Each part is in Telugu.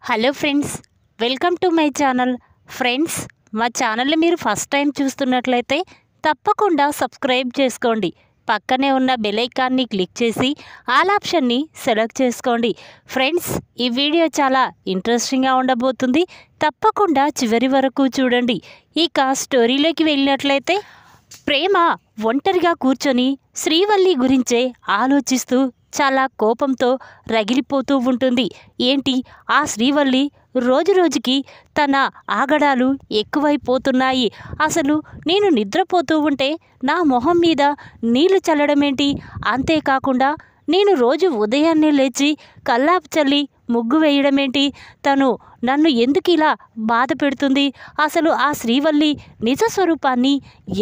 Hello friends, welcome to my channel. Friends, మా ఛానల్ని మీరు ఫస్ట్ టైం చూస్తున్నట్లయితే తప్పకుండా సబ్స్క్రైబ్ చేసుకోండి. పక్కనే ఉన్న బెల్ ఐకాన్ని క్లిక్ చేసి ఆల్ ఆప్షన్ని సెలెక్ట్ చేసుకోండి. ఫ్రెండ్స్, ఈ వీడియో చాలా ఇంట్రెస్టింగ్గా ఉండబోతుంది. తప్పకుండా చివరి వరకు చూడండి. ఇక స్టోరీలోకి వెళ్ళినట్లయితే, ప్రేమ ఒంటరిగా కూర్చొని శ్రీవల్లి గురించే ఆలోచిస్తూ చాలా కోపంతో రగిలిపోతూ ఉంటుంది. ఏంటి, ఆ శ్రీవల్లి రోజురోజుకి తన ఆగడాలు ఎక్కువైపోతున్నాయి. అసలు నేను నిద్రపోతూ ఉంటే నా మొహం మీద నీళ్లు చల్లడమేంటి? అంతేకాకుండా నేను రోజు ఉదయాన్నే లేచి కల్లాపు చల్లి ముగ్గు వేయడమేంటి? తను నన్ను ఎందుకు ఇలా బాధ పెడుతుంది? అసలు ఆ శ్రీవల్లి నిజస్వరూపాన్ని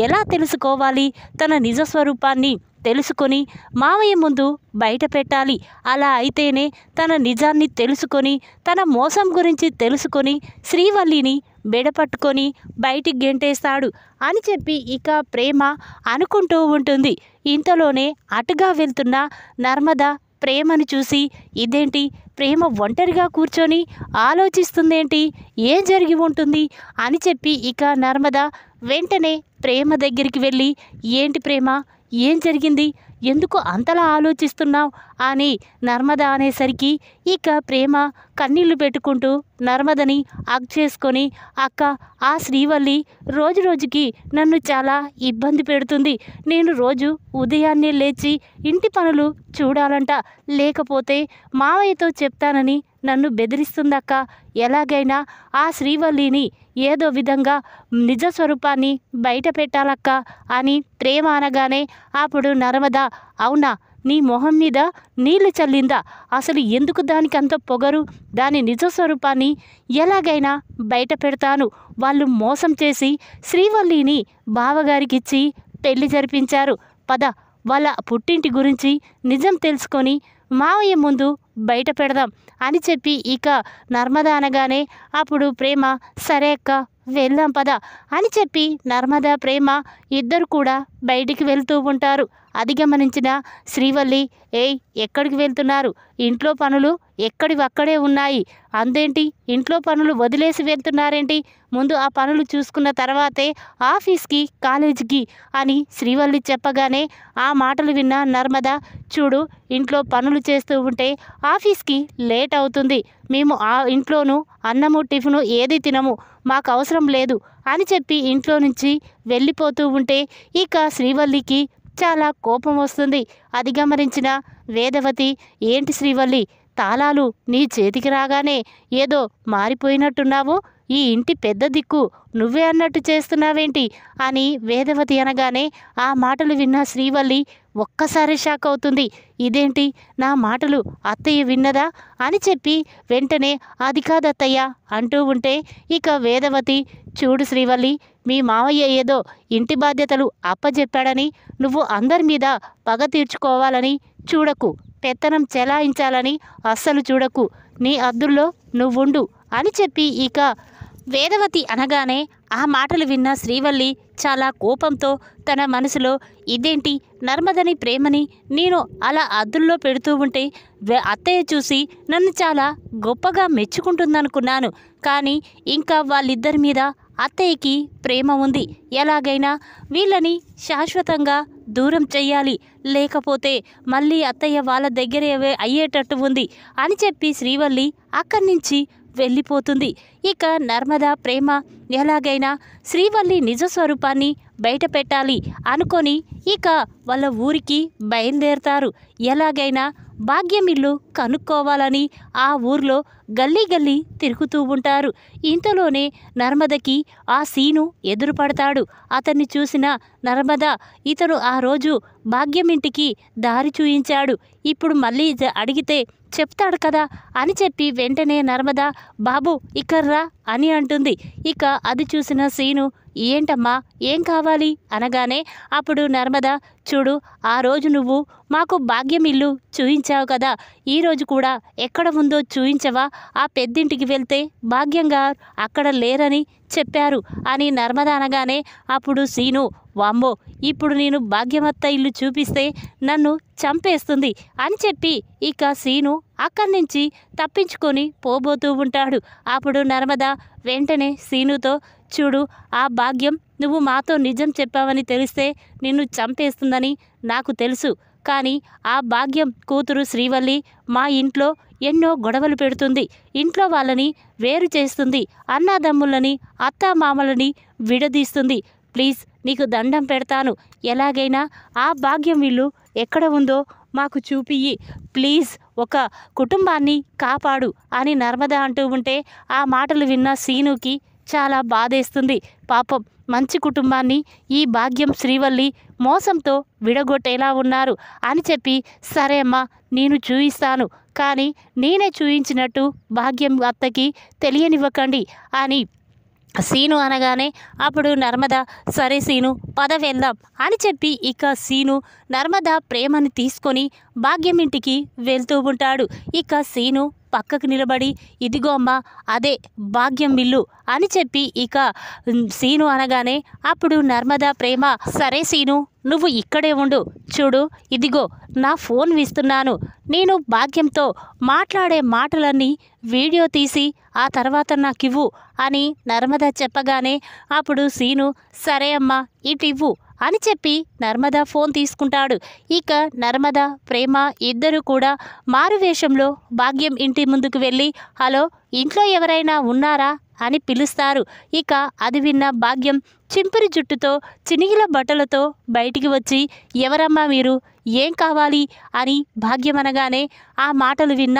ఎలా తెలుసుకోవాలి? తన నిజస్వరూపాన్ని తెలుసుకొని మావయ్య ముందు బయట పెట్టాలి. అలా అయితేనే తన నిజాన్ని తెలుసుకొని, తన మోసం గురించి తెలుసుకొని శ్రీవల్లిని బెడపట్టుకొని బయటికి గెంటేస్తాడు అని చెప్పి ఇక ప్రేమ అనుకుంటూ ఉంటుంది. ఇంతలోనే అటుగా వెళ్తున్న నర్మద ప్రేమను చూసి, ఇదేంటి, ప్రేమ ఒంటరిగా కూర్చొని ఆలోచిస్తుందేంటి, ఏం జరిగి ఉంటుంది అని చెప్పి ఇక నర్మద వెంటనే ప్రేమ దగ్గరికి వెళ్ళి, ఏంటి ప్రేమ, ఏం జరిగింది, ఎందుకు అంతలా ఆలోచిస్తున్నావు అని నర్మద అనేసరికి ఇక ప్రేమ కన్నీళ్లు పెట్టుకుంటూ నర్మదని హగ్ చేసుకొని, అక్క, ఆ శ్రీవల్లి రోజురోజుకి నన్ను చాలా ఇబ్బంది పెడుతుంది. నేను రోజు ఉదయాన్నే లేచి ఇంటి పనులు చూడాలంట, లేకపోతే మావయ్యతో చెప్తానని నన్ను బెదిరిస్తుందక్క. ఎలాగైనా ఆ శ్రీవల్లిని ఏదో విధంగా నిజస్వరూపాన్ని బయట పెట్టాలక్క అని ప్రేమ అనగానే అప్పుడు నర్మద, అవునా, నీ మొహం మీద నీళ్లు చల్లిందా? అసలు ఎందుకు దానికి అంత పొగరు? దాని నిజస్వరూపాన్ని ఎలాగైనా బయట పెడతాను. వాళ్ళు మోసం చేసి శ్రీవల్లిని బావగారికిచ్చి పెళ్లి జరిపించారు. పద, వాళ్ళ పుట్టింటి గురించి నిజం తెలుసుకొని మావయ్య ముందు బయట పెడదాం అని చెప్పి ఇక నర్మద అనగానే అప్పుడు ప్రేమ, సరే అక్క, వెళ్దాం పద అని చెప్పి నర్మద ప్రేమ ఇద్దరు కూడా బయటికి వెళ్తూ ఉంటారు. అది గమనించిన శ్రీవల్లి, ఏయ్, ఎక్కడికి వెళ్తున్నారు? ఇంట్లో పనులు ఎక్కడివక్కడే ఉన్నాయి. అందేంటి, ఇంట్లో పనులు వదిలేసి వెళ్తున్నారేంటి? ముందు ఆ పనులు చూసుకున్న తర్వాతే ఆఫీస్కి, కాలేజీకి అని శ్రీవల్లి చెప్పగానే ఆ మాటలు విన్న నర్మద, చూడు, ఇంట్లో పనులు చేస్తూ ఉంటే ఆఫీస్కి లేట్ అవుతుంది. మేము ఆ ఇంట్లోనూ అన్నము టిఫిను ఏది తినము, మాకు అవసరం లేదు అని చెప్పి ఇంట్లో నుంచి వెళ్ళిపోతూ ఉంటే ఇక శ్రీవల్లికి చాలా కోపం వస్తుంది. అది గమనించిన వేదవతి, ఏంటి శ్రీవల్లి, తాళాలు నీ చేతికి రాగానే ఏదో మారిపోయినట్టున్నావు, ఈ ఇంటి పెద్ద దిక్కు నువ్వే అన్నట్టు చేస్తున్నావేంటి అని వేదవతి అనగానే ఆ మాటలు విన్న శ్రీవల్లి ఒక్కసారి షాక్ అవుతుంది. ఇదేంటి, నా మాటలు అత్తయ్య విన్నదా అని చెప్పి వెంటనే అది కాదత్తయ్య అంటూ ఉంటే ఇక వేదవతి, చూడు శ్రీవల్లి, మీ మావయ్య ఏదో ఇంటి బాధ్యతలు అప్పజెప్పాడని నువ్వు అందరి మీద పగ తీర్చుకోవాలని చూడకు, పెత్తనం చెలాయించాలని అస్సలు చూడకు, నీ అద్దుల్లో నువ్వుండు అని చెప్పి ఇక వేదవతి అనగానే ఆ మాటలు విన్న శ్రీవల్లి చాలా కోపంతో తన మనసులో, ఇదేంటి, నర్మదని ప్రేమని నేను అలా అద్దుల్లో పెడుతూ ఉంటే అత్తయ్య చూసి నన్ను చాలా గొప్పగా మెచ్చుకుంటుందనుకున్నాను. కానీ ఇంకా వాళ్ళిద్దరి మీద అత్తయ్యకి ప్రేమ ఉంది. ఎలాగైనా వీళ్ళని శాశ్వతంగా దూరం చెయ్యాలి, లేకపోతే మళ్ళీ అత్తయ్య వాళ్ళ దగ్గరే అయ్యేటట్టు ఉంది అని చెప్పి శ్రీవల్లి అక్కడి నుంచి వెళ్ళిపోతుంది. ఇక నర్మద ప్రేమ ఎలాగైనా శ్రీవల్లి నిజస్వరూపాన్ని బయట పెట్టాలి అనుకొని ఇక వాళ్ళ ఊరికి బయలుదేరతారు. ఎలాగైనా భాగ్యమిల్లు కనుక్కోవాలని ఆ ఊర్లో గల్లీ గల్లీ తిరుగుతూ ఉంటారు. ఇంతలోనే నర్మదకి ఆ సీను ఎదురుపడతాడు. అతన్ని చూసిన నర్మద, ఇతను ఆ రోజు భాగ్యమింటికి దారి చూయించాడు, ఇప్పుడు మళ్ళీ అడిగితే చెప్తాడు కదా అని చెప్పి వెంటనే నర్మద, బాబు ఇక్కర్రా అని అంటుంది. ఇక అది చూసిన సీను, ఏంటమ్మా, ఏం కావాలి అనగానే అప్పుడు నర్మద, చూడు, ఆ రోజు నువ్వు మాకు భాగ్యం ఇల్లు చూయించావు కదా, ఈరోజు కూడా ఎక్కడ ఉందో చూయించవా? ఆ పెద్దింటికి వెళ్తే భాగ్యంగా అక్కడ లేరని చెప్పారు అని నర్మద అనగానే అప్పుడు సీను, వామ్మో, ఇప్పుడు నేను భాగ్యమత్త ఇల్లు చూపిస్తే నన్ను చంపేస్తుంది అని చెప్పి ఇక సీను అక్కడి నుంచి తప్పించుకొని పోబోతూ ఉంటాడు. అప్పుడు నర్మద వెంటనే సీనుతో, చూడు, ఆ భాగ్యం నువ్వు మాతో నిజం చెప్పావని తెలిస్తే నిన్ను చంపేస్తుందని నాకు తెలుసు. కానీ ఆ భాగ్యం కూతురు శ్రీవల్లి మా ఇంట్లో ఎన్నో గొడవలు పెడుతుంది. ఇంట్లో వాళ్ళని వేరు చేస్తుంది. అన్నాదమ్ములని అత్తామామలని విడదీస్తుంది. ప్లీజ్ నీకు దండం పెడతాను. ఎలాగైనా ఆ భాగ్యం ఇల్లు ఎక్కడ ఉందో మాకు చూపియ్యి. ప్లీజ్ ఒక కుటుంబాన్ని కాపాడు అని నర్మద అంటూ ఉంటే ఆ మాటలు విన్న సీనుకి చాలా బాధేస్తుంది. పాపం మంచి కుటుంబాన్ని ఈ భాగ్యం శ్రీవల్లి మోసంతో విడగొట్టేలా ఉన్నారు అని చెప్పి, సరే అమ్మా నేను చూయిస్తాను, కానీ నేనే చూయించినట్టు భాగ్యం అత్తకి తెలియనివ్వకండి అని సీను అనగానే అప్పుడు నర్మద, సరే సీను పద వెళ్దాం అని చెప్పి ఇక సీను నర్మద ప్రేమని తీసుకొని భాగ్యం ఇంటికి వెళ్తూ ఉంటాడు. ఇక సీను పక్కకు నిలబడి, ఇదిగో అమ్మా అదే భాగ్యం ఇల్లు అని చెప్పి ఇక సీను అనగానే అప్పుడు నర్మద ప్రేమ, సరే సీను నువ్వు ఇక్కడే ఉండు, చూడు ఇదిగో నా ఫోన్ ఇస్తున్నాను, నేను భాగ్యంతో మాట్లాడే మాటలన్నీ వీడియో తీసి ఆ తర్వాత నాకివ్వు అని నర్మద చెప్పగానే అప్పుడు సీను, సరే అమ్మా ఇటివ్వు అని చెప్పి నర్మద ఫోన్ తీసుకుంటాడు. ఇక నర్మద ప్రేమ ఇద్దరు కూడా మారువేషంలో భాగ్యం ఇంటి ముందుకు వెళ్ళి, హలో ఇంట్లో ఎవరైనా ఉన్నారా అని పిలుస్తారు. ఇక అది విన్న భాగ్యం చింపిరి జుట్టుతో చినిగిల బట్టలతో బయటికి వచ్చి, ఎవరమ్మా మీరు, ఏం కావాలి అని భాగ్యం అనగానే ఆ మాటలు విన్న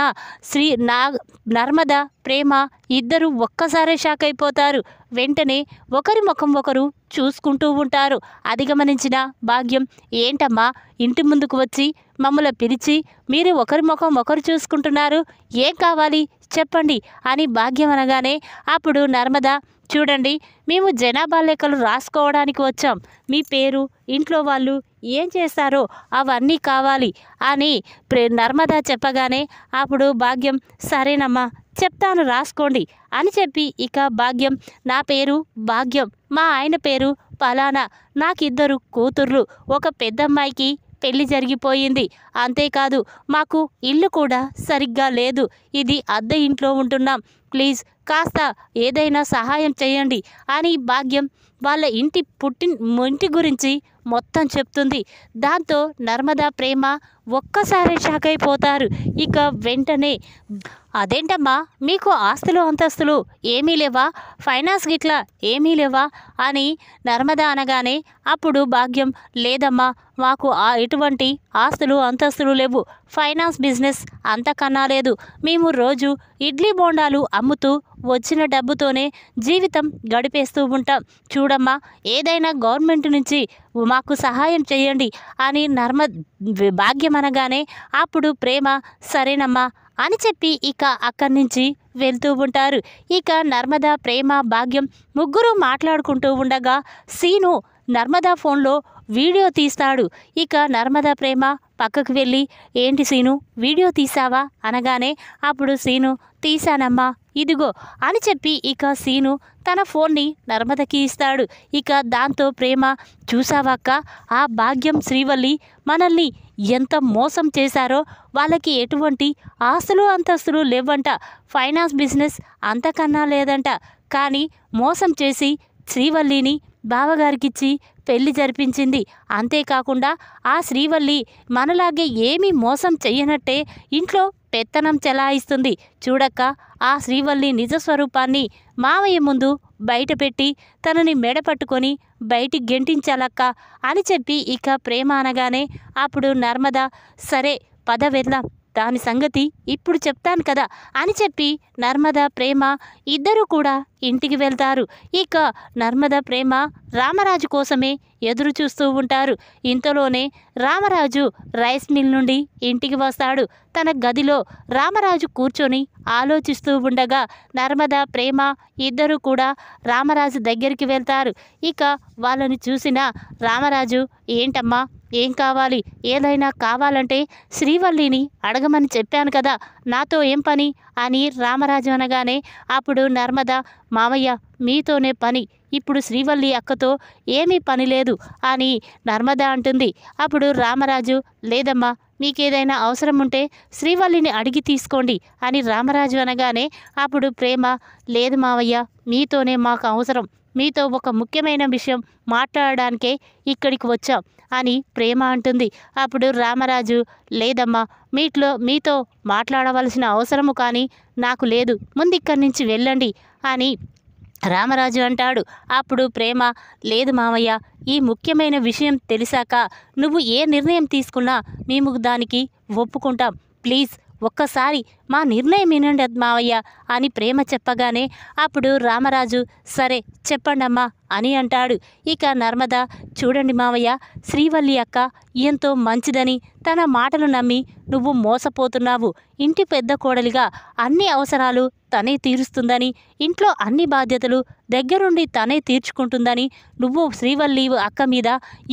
నర్మద ప్రేమ ఇద్దరు ఒక్కసారే షాక్ అయిపోతారు. వెంటనే ఒకరి ముఖం ఒకరు చూసుకుంటూ ఉంటారు. అది గమనించిన భాగ్యం, ఏంటమ్మా ఇంటి ముందుకు వచ్చి మమ్మల్ని పిలిచి మీరు ఒకరి ముఖం ఒకరు చూసుకుంటున్నారు, ఏం కావాలి చెప్పండి అని భాగ్యం అనగానే అప్పుడు నర్మద, చూడండి మేము జనాభా లెక్కలు రాసుకోవడానికి వచ్చాం, మీ పేరు ఇంట్లో వాళ్ళు ఏం చేస్తారో అవన్నీ కావాలి అని నర్మద చెప్పగానే అప్పుడు భాగ్యం, సరేనమ్మా చెప్తాను రాసుకోండి అని చెప్పి ఇక భాగ్యం, నా పేరు భాగ్యం, మా ఆయన పేరు పలానా, నాకిద్దరు కూతుర్లు, ఒక పెద్దమ్మాయికి పెళ్లి జరిగిపోయింది, అంతేకాదు మాకు ఇల్లు కూడా సరిగ్గా లేదు, ఇది అద్దె ఇంట్లో ఉంటున్నాం, ప్లీజ్ కాస్త ఏదైనా సహాయం చేయండి అని భాగ్యం వాళ్ళ ఇంటి గురించి మొత్తం చెప్తుంది. దాంతో నర్మద ప్రేమ ఒక్కసారి షాక్ అయిపోతారు. ఇక వెంటనే, అదేంటమ్మా మీకు ఆస్తులు అంతస్తులు ఏమీ లేవా, ఫైనాన్స్ గిట్లా ఏమీ లేవా అని నర్మద అనగానే అప్పుడు భాగ్యం, లేదమ్మా మాకు ఎటువంటి ఆస్తులు అంతస్తులు లేవు, ఫైనాన్స్ బిజినెస్ అంతకన్నా లేదు, మేము రోజు ఇడ్లీ బోండాలు అమ్ముతూ వచ్చిన డబ్బుతోనే జీవితం గడిపేస్తూ ఉంటాం, చూడమ్మా ఏదైనా గవర్నమెంట్ నుంచి మాకు సహాయం చేయండి అని భాగ్యం అనగానే అప్పుడు ప్రేమ, సరేనమ్మా అని చెప్పి ఇక అక్కడి నుంచి వెళ్తూ ఉంటారు. ఇక నర్మద ప్రేమ భాగ్యం ముగ్గురు మాట్లాడుకుంటూ ఉండగా సీను నర్మద ఫోన్లో వీడియో తీస్తాడు. ఇక నర్మద ప్రేమ పక్కకు వెళ్ళి, ఏంటి సీను వీడియో తీసావా అనగానే అప్పుడు సీను, తీశానమ్మా ఇదిగో అని చెప్పి ఇక సీను తన ఫోన్ని నర్మదకి ఇస్తాడు. ఇక దాంతో ప్రేమ, చూసావాక్క ఆ భాగ్యం శ్రీవల్లి మనల్ని ఎంత మోసం చేశారో, వాళ్ళకి ఎటువంటి ఆస్తులు అంతస్తులు లేవంట, ఫైనాన్స్ బిజినెస్ అంతకన్నా లేదంట, కానీ మోసం చేసి శ్రీవల్లిని బావగారికిచ్చి పెళ్లి జరిపించింది, అంతేకాకుండా ఆ శ్రీవల్లి మనలాగే ఏమీ మోసం చెయ్యనట్టే ఇంట్లో పెత్తనం చెలాయిస్తుంది, చూడక్క ఆ శ్రీవల్లి నిజస్వరూపాన్ని మావయ్య ముందు బయటపెట్టి తనని మెడపట్టుకొని బయటికి గెంటించాలక్క అని చెప్పి ఇక ప్రేమ అనగానే అప్పుడు నర్మద, సరే పద వెళ్దాం, దాని సంగతి ఇప్పుడు చెప్తాను కదా అని చెప్పి నర్మద ప్రేమ ఇద్దరు కూడా ఇంటికి వెళ్తారు. ఇక నర్మద ప్రేమ రామరాజు కోసమే ఎదురు చూస్తూ ఉంటారు. ఇంతలోనే రామరాజు రైస్ మిల్ నుండి ఇంటికి వస్తాడు. తన గదిలో రామరాజు కూర్చొని ఆలోచిస్తూ ఉండగా నర్మద ప్రేమ ఇద్దరు కూడా రామరాజు దగ్గరికి వెళ్తారు. ఇక వాళ్ళని చూసిన రామరాజు, ఏంటమ్మా ఏం కావాలి, ఏదైనా కావాలంటే శ్రీవల్లిని అడగమని చెప్పాను కదా, నాతో ఏం పని అని రామరాజు అనగానే అప్పుడు నర్మద, మామయ్య మీతోనే పని, ఇప్పుడు శ్రీవల్లి అక్కతో ఏమీ పని లేదు అని నర్మద అంటుంది. అప్పుడు రామరాజు, లేదమ్మా మీకేదైనా అవసరం ఉంటే శ్రీవల్లిని అడిగి తీసుకోండి అని రామరాజు అనగానే అప్పుడు ప్రేమ, లేదు మావయ్య, మీతోనే మాకు అవసరం, మీతో ఒక ముఖ్యమైన విషయం మాట్లాడడానికే ఇక్కడికి వచ్చాం అని ప్రేమ అంటుంది. అప్పుడు రామరాజు, లేదమ్మా, మీతో మాట్లాడవలసిన అవసరము కానీ నాకు లేదు, ముందు ఇక్కడి నుంచి వెళ్ళండి అని రామరాజు అంటాడు. అప్పుడు ప్రేమ, లేదు మావయ్య, ఈ ముఖ్యమైన విషయం తెలిసాక నువ్వు ఏ నిర్ణయం తీసుకున్నా మేము దానికి ఒప్పుకుంటాం, ప్లీజ్ ఒక్కసారి మా నిర్ణయం వినండి మావయ్య అని ప్రేమ చెప్పగానే అప్పుడు రామరాజు, సరే చెప్పండమ్మా అని అంటాడు. ఇక నర్మద, చూడండి మావయ్య, శ్రీవల్లి అక్క ఎంతో మంచిదని తన మాటలు నమ్మి నువ్వు మోసపోతున్నావు. ఇంటి పెద్ద కోడలిగా అన్ని అవసరాలు తనే తీరుస్తుందని, ఇంట్లో అన్ని బాధ్యతలు దగ్గరుండి తనే తీర్చుకుంటుందని నువ్వు శ్రీవల్లి అక్క మీద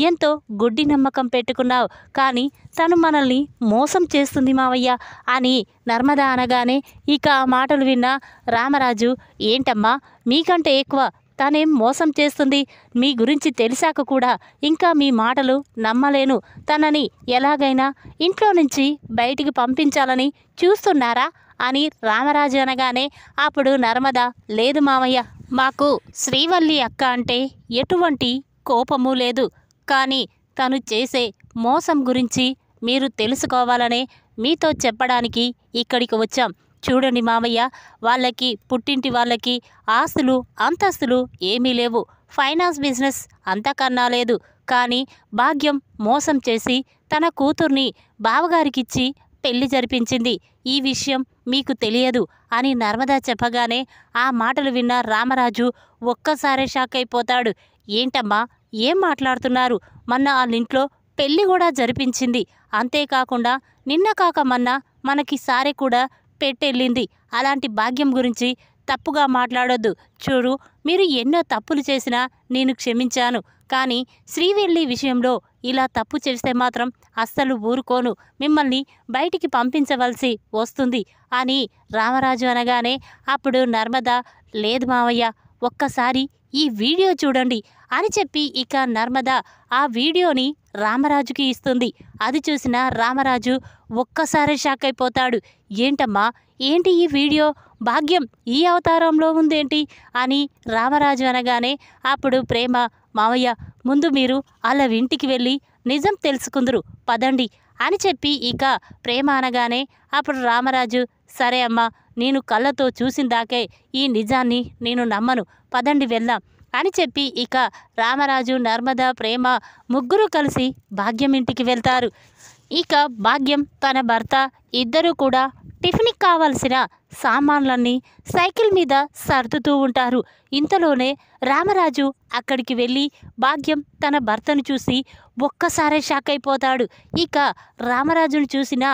ఎంతో గుడ్డి నమ్మకం పెట్టుకున్నావు. కానీ తను మనల్ని మోసం చేస్తుంది మావయ్య అని నర్మద అనగానే ఇక ఆ మాటలు విన్న రామరాజు, ఏంటమ్మా మీకంటే ఎక్కువ తనేం మోసం చేస్తుంది, మీ గురించి తెలిసాక కూడా ఇంకా మీ మాటలు నమ్మలేను, తనని ఎలాగైనా ఇంట్లో నుంచి బయటికి పంపించాలని చూస్తున్నారా అని రామరాజు అనగానే అప్పుడు నర్మద, లేదు మావయ్య, మాకు శ్రీవల్లి అక్క అంటే ఎటువంటి కోపము లేదు, కానీ తను చేసే మోసం గురించి మీరు తెలుసుకోవాలనే మీతో చెప్పడానికి ఇక్కడికి వచ్చాం. చూడండి మావయ్య, వాళ్ళకి పుట్టింటి వాళ్ళకి ఆస్తులు అంతస్తులు ఏమీ లేవు, ఫైనాన్స్ బిజినెస్ అంతకన్నా లేదు, కానీ భాగ్యం మోసం చేసి తన కూతుర్ని బావగారికిచ్చి పెళ్లి జరిపించింది. ఈ విషయం మీకు తెలియదు అని నర్మద చెప్పగానే ఆ మాటలు విన్న రామరాజు ఒక్కసారే షాక్ అయిపోతాడు. ఏంటమ్మా, ఏం మాట్లాడుతున్నారు? మొన్న వాళ్ళింట్లో పెళ్లి కూడా జరిపించింది, అంతేకాకుండా నిన్న కాక మొన్న మనకి సారె కూడా పెట్టెళ్ళింది. అలాంటి భాగ్యం గురించి తప్పుగా మాట్లాడొద్దు. చూడు, మీరు ఎన్నో తప్పులు చేసినా నేను క్షమించాను, కానీ శ్రీవల్లి విషయంలో ఇలా తప్పు చేస్తే మాత్రం అస్సలు ఊరుకోను, మిమ్మల్ని బయటికి పంపించవలసి వస్తుంది అని రామరాజు అనగానే అప్పుడు నర్మద, లేదు మావయ్య, ఒక్కసారి ఈ వీడియో చూడండి అని చెప్పి ఇక నర్మద ఆ వీడియోని రామరాజుకి ఇస్తుంది. అది చూసిన రామరాజు ఒక్కసారి షాక్ అయిపోతాడు. ఏంటమ్మా, ఏంటి ఈ వీడియో? భాగ్యం ఈ అవతారంలో ఉందేంటి అని రామరాజు అనగానే అప్పుడు ప్రేమ, మావయ్య, ముందు మీరు అలా ఇంటికి వెళ్ళి నిజం తెలుసుకుందరు పదండి అని చెప్పి ఇక ప్రేమ అనగానే అప్పుడు రామరాజు, సరే అమ్మా, నేను కళ్ళతో చూసిందాకే ఈ నిజాన్ని నేను నమ్మను, పదండి వెళ్దాం అని చెప్పి ఇక రామరాజు, నర్మద, ప్రేమ ముగ్గురు కలిసి భాగ్యం ఇంటికి వెళ్తారు. ఇక భాగ్యం తన భర్త ఇద్దరూ కూడా టిఫిన్కి కావాల్సిన సామాన్లన్నీ సైకిల్ మీద సర్దుతూ ఉంటారు. ఇంతలోనే రామరాజు అక్కడికి వెళ్ళి భాగ్యం తన భర్తను చూసి ఒక్కసారే షాక్ అయిపోతాడు. ఇక రామరాజును చూసిన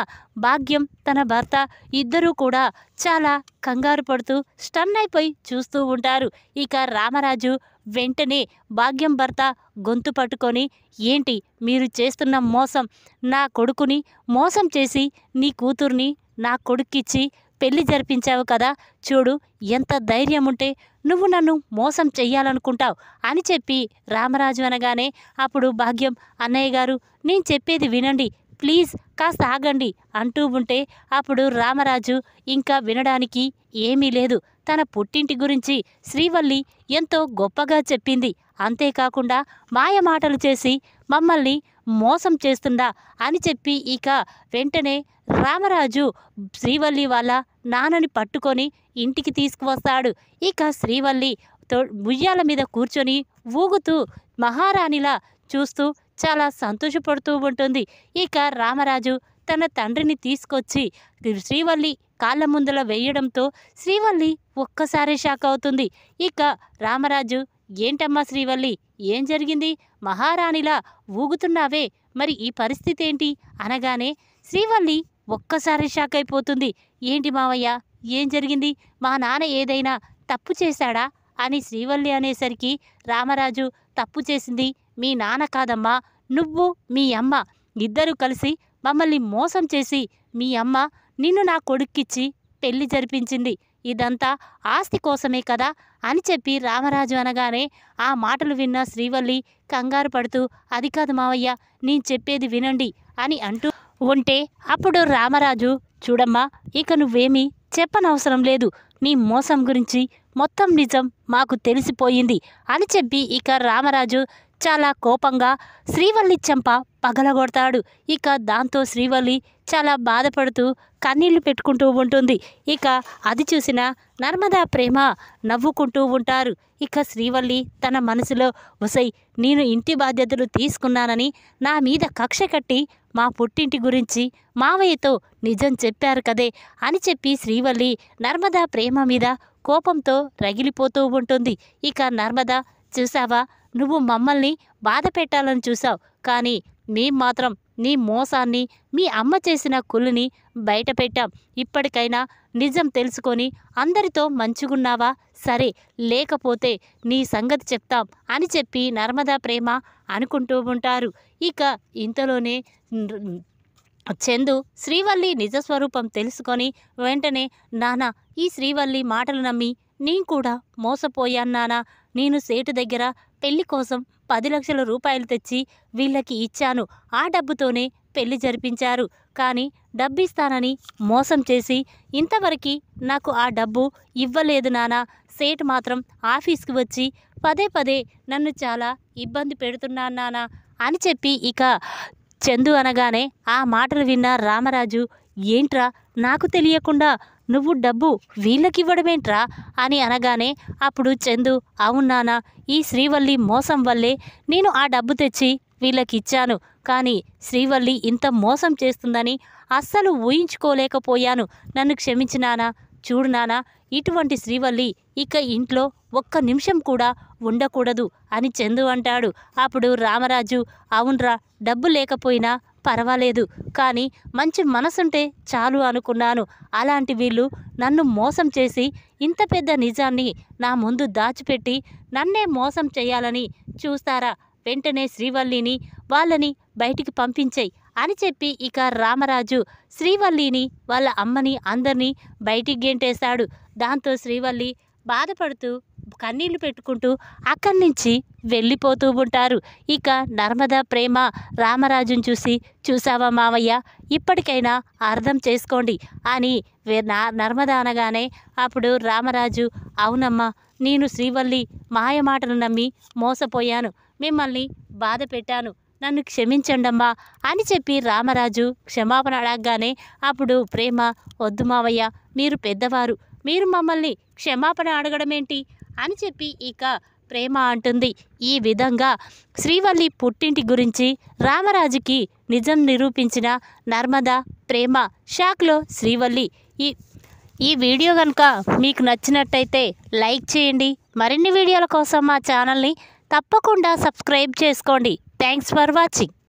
భాగ్యం తన భర్త ఇద్దరూ కూడా చాలా కంగారు పడుతూ స్టన్ అయిపోయి చూస్తూ ఉంటారు. ఇక రామరాజు వెంటనే భాగ్యం భర్త గొంతు పట్టుకొని, ఏంటి మీరు చేస్తున్న మోసం? నా కొడుకుని మోసం చేసి నీ కూతుర్ని నా కొడుక్కిచ్చి పెళ్లి జరిపించావు కదా, చూడు ఎంత ధైర్యం ఉంటే నువ్వు నన్ను మోసం చెయ్యాలనుకుంటావు అని చెప్పి రామరాజు అనగానే అప్పుడు భాగ్యం, అన్నయ్య గారు, నేను చెప్పేది వినండి, ప్లీజ్ కాస్త ఆగండి అంటూ ఉంటే అప్పుడు రామరాజు ఇంకా వినడానికి ఏమీ లేదు. తన పుట్టింటి గురించి శ్రీవల్లి ఎంతో గొప్పగా చెప్పింది, అంతేకాకుండా మాయ మాటలు చేసి మమ్మల్ని మోసం చేస్తుందా అని చెప్పి ఇక వెంటనే రామరాజు శ్రీవల్లి వాళ్ళ నాన్నని పట్టుకొని ఇంటికి తీసుకువస్తాడు. ఇక శ్రీవల్లి ఉయ్యాల మీద కూర్చొని ఊగుతూ మహారాణిలా చూస్తూ చాలా సంతోషపడుతూ ఉంటుంది. ఇక రామరాజు తన తండ్రిని తీసుకొచ్చి శ్రీవల్లి కాళ్ళ ముందల వేయడంతో శ్రీవల్లి ఒక్కసారి షాక్ అవుతుంది. ఇక రామరాజు, ఏంటమ్మా శ్రీవల్లి, ఏం జరిగింది? మహారాణిలా ఊగుతున్నావే, మరి ఈ పరిస్థితి ఏంటి అనగానే శ్రీవల్లి ఒక్కసారి షాక్ అయిపోతుంది. ఏంటి మావయ్య, ఏం జరిగింది? మా నాన్న ఏదైనా తప్పు చేశాడా అని శ్రీవల్లి అనేసరికి రామరాజు, తప్పు చేసింది మీ నాన్న కాదమ్మా, నువ్వు మీ అమ్మ ఇద్దరూ కలిసి మమ్మల్ని మోసం చేసి మీ అమ్మ నిన్ను నా కొడుక్కిచ్చి పెళ్లి జరిపించింది, ఇదంతా ఆస్తి కోసమే కదా అని చెప్పి రామరాజు అనగానే ఆ మాటలు విన్న శ్రీవల్లి కంగారు పడుతూ, అది కాదు మావయ్య, నేను చెప్పేది వినండి అని అంటూ ఉంటే అప్పుడు రామరాజు, చూడమ్మా, ఇక నువ్వేమీ చెప్పనవసరం లేదు, నీ మోసం గురించి మొత్తం నిజం మాకు తెలిసిపోయింది అని చెప్పి ఇక రామరాజు చాలా కోపంగా శ్రీవల్లి చెంప పగలగొడతాడు. ఇక దాంతో శ్రీవల్లి చాలా బాధపడుతూ కన్నీళ్లు పెట్టుకుంటూ ఉంటుంది. ఇక అది చూసిన నర్మదా, ప్రేమ నవ్వుకుంటూ ఉంటారు. ఇక శ్రీవల్లి తన మనసులో, ఒసై, నేను ఇంటి బాధ్యతలు తీసుకున్నానని నా మీద కక్ష కట్టి మా పుట్టింటి గురించి మావయ్యతో నిజం చెప్పారు కదే అని చెప్పి శ్రీవల్లి నర్మదా ప్రేమ మీద కోపంతో రగిలిపోతూ ఉంటుంది. ఇక నర్మదా, చూసావా, నువ్వు మమ్మల్ని బాధ పెట్టాలని చూసావు, కానీ మేం మాత్రం నీ మోసాన్ని, మీ అమ్మ చేసిన కుళ్ళుని బయట పెట్టాం. ఇప్పటికైనా నిజం తెలుసుకొని అందరితో మంచిగున్నావా? సరే, లేకపోతే నీ సంగతి చెప్తాం అని చెప్పి నర్మదా, ప్రేమ అనుకుంటూ ఉంటారు. ఇక ఇంతలోనే చందు శ్రీవల్లి నిజస్వరూపం తెలుసుకొని వెంటనే, నానా, ఈ శ్రీవల్లి మాటలు నమ్మి నేను కూడా మోసపోయాను నానా. నేను సేటు దగ్గర పెళ్లి కోసం 10 లక్షల రూపాయలు తెచ్చి వీళ్ళకి ఇచ్చాను. ఆ డబ్బుతోనే పెళ్లి జరిపించారు. కానీ డబ్బిస్తానని మోసం చేసి ఇంతవరకు నాకు ఆ డబ్బు ఇవ్వలేదు నానా. సేటు మాత్రం ఆఫీస్కి వచ్చి పదే పదే నన్ను చాలా ఇబ్బంది పెడుతున్నాను నానా అని చెప్పి ఇక చందు అనగానే ఆ మాటలు విన్న రామరాజు, ఏంట్రా, నాకు తెలియకుండా నువ్వు డబ్బు వీళ్ళకివ్వడమేంట్రా అని అనగానే అప్పుడు చందు, అవునానా, ఈ శ్రీవల్లి మోసం వల్లే నేను ఆ డబ్బు తెచ్చి వీళ్ళకిచ్చాను. కానీ శ్రీవల్లి ఇంత మోసం చేస్తుందని అస్సలు ఊహించుకోలేకపోయాను. నన్ను క్షమించినానా. చూడు నానా, ఇటువంటి శ్రీవల్లి ఇక ఇంట్లో ఒక్క నిమిషం కూడా ఉండకూడదు అని చందు అంటాడు. అప్పుడు రామరాజు, అవునరా, డబ్బు లేకపోయినా పర్వాలేదు, కానీ మంచి మనసుంటే చాలు అనుకున్నాను. అలాంటి వీళ్ళు నన్ను మోసం చేసి ఇంత పెద్ద నిజాన్ని నా ముందు దాచిపెట్టి నన్నే మోసం చేయాలని చూస్తారా? వెంటనే శ్రీవల్లిని, వాళ్ళని బయటికి పంపించేయి అని చెప్పి ఇక రామరాజు శ్రీవల్లిని, వాళ్ళ అమ్మని, అందరినీ బయటికి గెంటేశాడు. దాంతో శ్రీవల్లి బాధపడుతూ కన్నీళ్లు పెట్టుకుంటూ అక్కడి నుంచి వెళ్ళిపోతూ ఉంటారు. ఇక నర్మదా, ప్రేమ రామరాజుని చూసి, చూసావా మావయ్య, ఇప్పటికైనా అర్థం చేసుకోండి అని నర్మదా అనగానే అప్పుడు రామరాజు, అవునమ్మా, నేను శ్రీవల్లి మాయమాటలు నమ్మి మోసపోయాను, మిమ్మల్ని బాధ పెట్టాను, నన్ను క్షమించండమ్మా అని చెప్పి రామరాజు క్షమాపణ అడగగానే అప్పుడు ప్రేమ, వద్దు మావయ్య, మీరు పెద్దవారు, మీరు మమ్మల్ని క్షమాపణ అడగడమేంటి అని చెప్పి ఇక ప్రేమ అంటుంది. ఈ విధంగా శ్రీవల్లి పుట్టింటి గురించి రామరాజుకి నిజం నిరూపించిన నర్మదా, ప్రేమ షాక్లో శ్రీవల్లి. ఈ వీడియో కనుక మీకు నచ్చినట్టయితే లైక్ చేయండి. మరిన్ని వీడియోల కోసం మా ఛానల్ని తప్పకుండా సబ్స్క్రైబ్ చేసుకోండి. Thanks for watching.